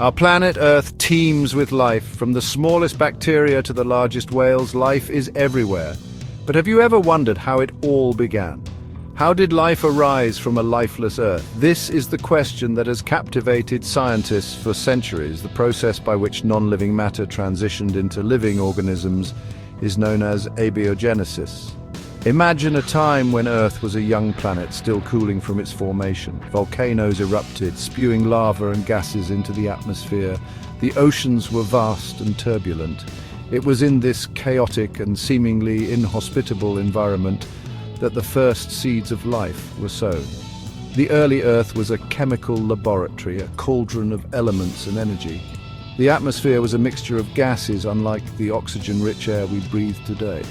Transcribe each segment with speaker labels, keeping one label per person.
Speaker 1: Our planet Earth teems with life. From the smallest bacteria to the largest whales, life is everywhere. But have you ever wondered how it all began? How did life arise from a lifeless Earth? This is the question that has captivated scientists for centuries. The process by which non-living matter transitioned into living organisms is known as abiogenesis. Imagine a time when Earth was a young planet still cooling from its formation. Volcanoes erupted, spewing lava and gases into the atmosphere. The oceans were vast and turbulent. It was in this chaotic and seemingly inhospitable environment that the first seeds of life were sown. The early Earth was a chemical laboratory, a cauldron of elements and energy. The atmosphere was a mixture of gases unlike the oxygen-rich air we breathe today.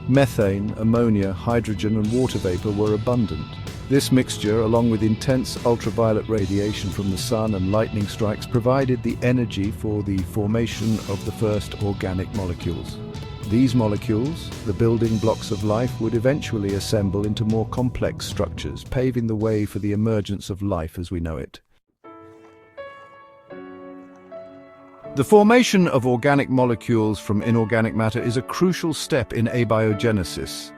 Speaker 1: Methane, ammonia, hydrogen and water vapor were abundant. This mixture, along with intense ultraviolet radiation from the sun and lightning strikes, provided the energy for the formation of the first organic molecules. These molecules, the building blocks of life, would eventually assemble into more complex structures, paving the way for the emergence of life as we know it. The formation of organic molecules from inorganic matter is a crucial step in abiogenesis.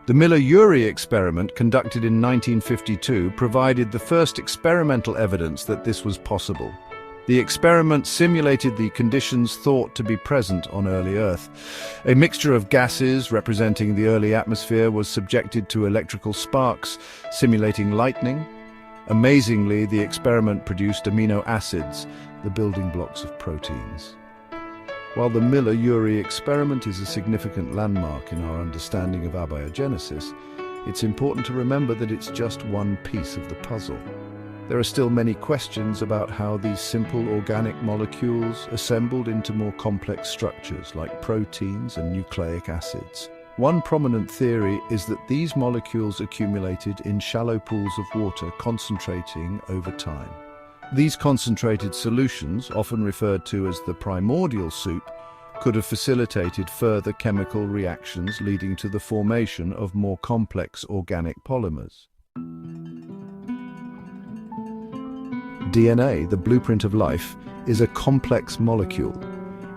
Speaker 1: The Miller-Urey experiment, conducted in 1952, provided the first experimental evidence that this was possible. The experiment simulated the conditions thought to be present on early Earth. A mixture of gases representing the early atmosphere was subjected to electrical sparks, simulating lightning. Amazingly, the experiment produced amino acids, the building blocks of proteins. While the Miller-Urey experiment is a significant landmark in our understanding of abiogenesis, it's important to remember that it's just one piece of the puzzle. There are still many questions about how these simple organic molecules assembled into more complex structures like proteins and nucleic acids. One prominent theory is that these molecules accumulated in shallow pools of water, concentrating over time. These concentrated solutions, often referred to as the primordial soup, could have facilitated further chemical reactions leading to the formation of more complex organic polymers. DNA, the blueprint of life, is a complex molecule.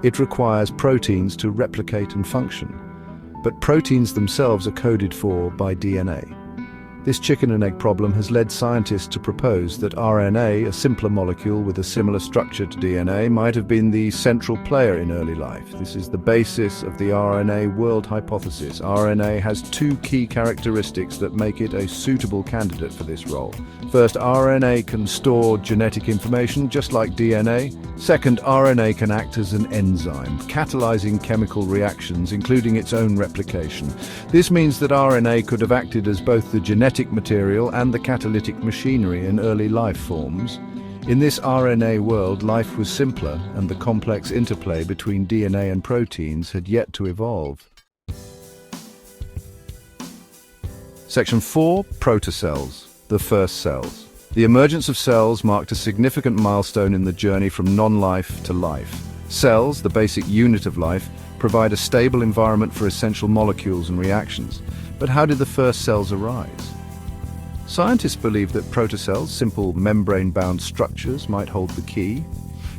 Speaker 1: It requires proteins to replicate and function, but proteins themselves are coded for by DNA. This chicken and egg problem has led scientists to propose that RNA, a simpler molecule with a similar structure to DNA, might have been the central player in early life. This is the basis of the RNA World Hypothesis. RNA has two key characteristics that make it a suitable candidate for this role. First, RNA can store genetic information just like DNA. Second, RNA can act as an enzyme, catalyzing chemical reactions, including its own replication. This means that RNA could have acted as both the genetic material and the catalytic machinery in early life forms. In this RNA world, life was simpler, and the complex interplay between DNA and proteins had yet to evolve. Section 4. Protocells, the first cells. The emergence of cells marked a significant milestone in the journey from non-life to life. Cells, the basic unit of life, provide a stable environment for essential molecules and reactions. But how did the first cells arise? Scientists believe that protocells, simple membrane-bound structures, might hold the key.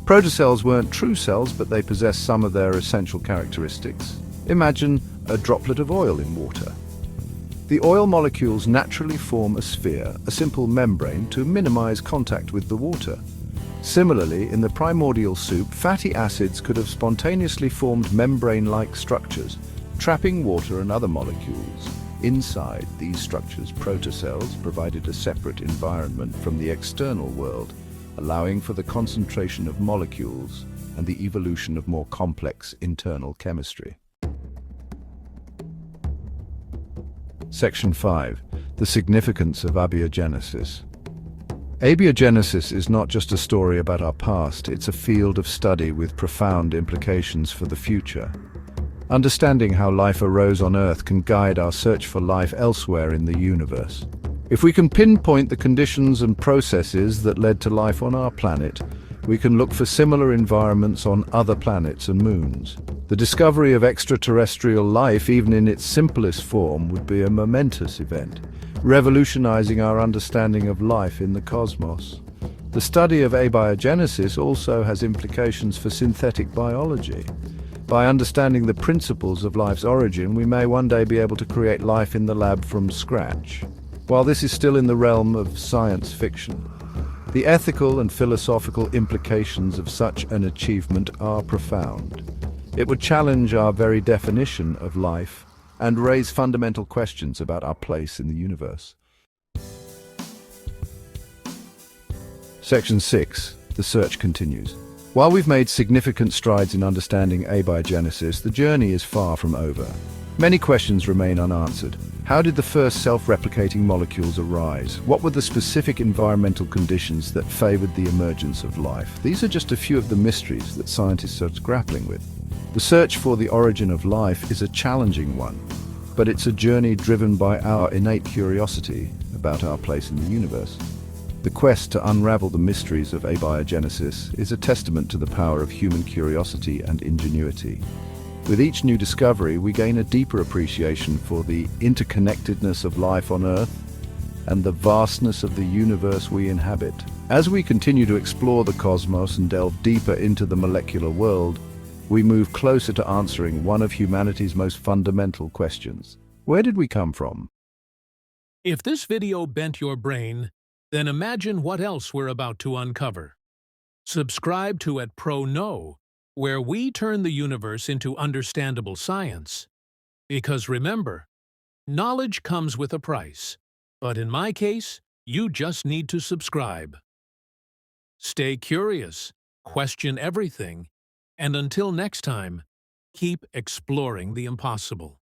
Speaker 1: Protocells weren't true cells, but they possess some of their essential characteristics. Imagine a droplet of oil in water. The oil molecules naturally form a sphere, a simple membrane, to minimize contact with the water. Similarly, in the primordial soup, fatty acids could have spontaneously formed membrane-like structures, trapping water and other molecules. Inside these structures, protocells provided a separate environment from the external world, allowing for the concentration of molecules and the evolution of more complex internal chemistry. Section 5. The significance of abiogenesis. Abiogenesis is not just a story about our past, it's a field of study with profound implications for the future. Understanding how life arose on Earth can guide our search for life elsewhere in the universe. If we can pinpoint the conditions and processes that led to life on our planet, we can look for similar environments on other planets and moons. The discovery of extraterrestrial life, even in its simplest form, would be a momentous event, revolutionizing our understanding of life in the cosmos. The study of abiogenesis also has implications for synthetic biology. By understanding the principles of life's origin, we may one day be able to create life in the lab from scratch. While this is still in the realm of science fiction, the ethical and philosophical implications of such an achievement are profound. It would challenge our very definition of life and raise fundamental questions about our place in the universe. Section 6. The search continues. While we've made significant strides in understanding abiogenesis, the journey is far from over. Many questions remain unanswered. How did the first self-replicating molecules arise? What were the specific environmental conditions that favored the emergence of life? These are just a few of the mysteries that scientists are grappling with. The search for the origin of life is a challenging one, but it's a journey driven by our innate curiosity about our place in the universe. The quest to unravel the mysteries of abiogenesis is a testament to the power of human curiosity and ingenuity. With each new discovery, we gain a deeper appreciation for the interconnectedness of life on Earth and the vastness of the universe we inhabit. As we continue to explore the cosmos and delve deeper into the molecular world, we move closer to answering one of humanity's most fundamental questions. Where did we come from?
Speaker 2: If this video bent your brain, then imagine what else we're about to uncover. Subscribe to @ProKnow, where we turn the universe into understandable science. Because remember, knowledge comes with a price, but in my case, you just need to subscribe. Stay curious, question everything, and until next time, keep exploring the impossible.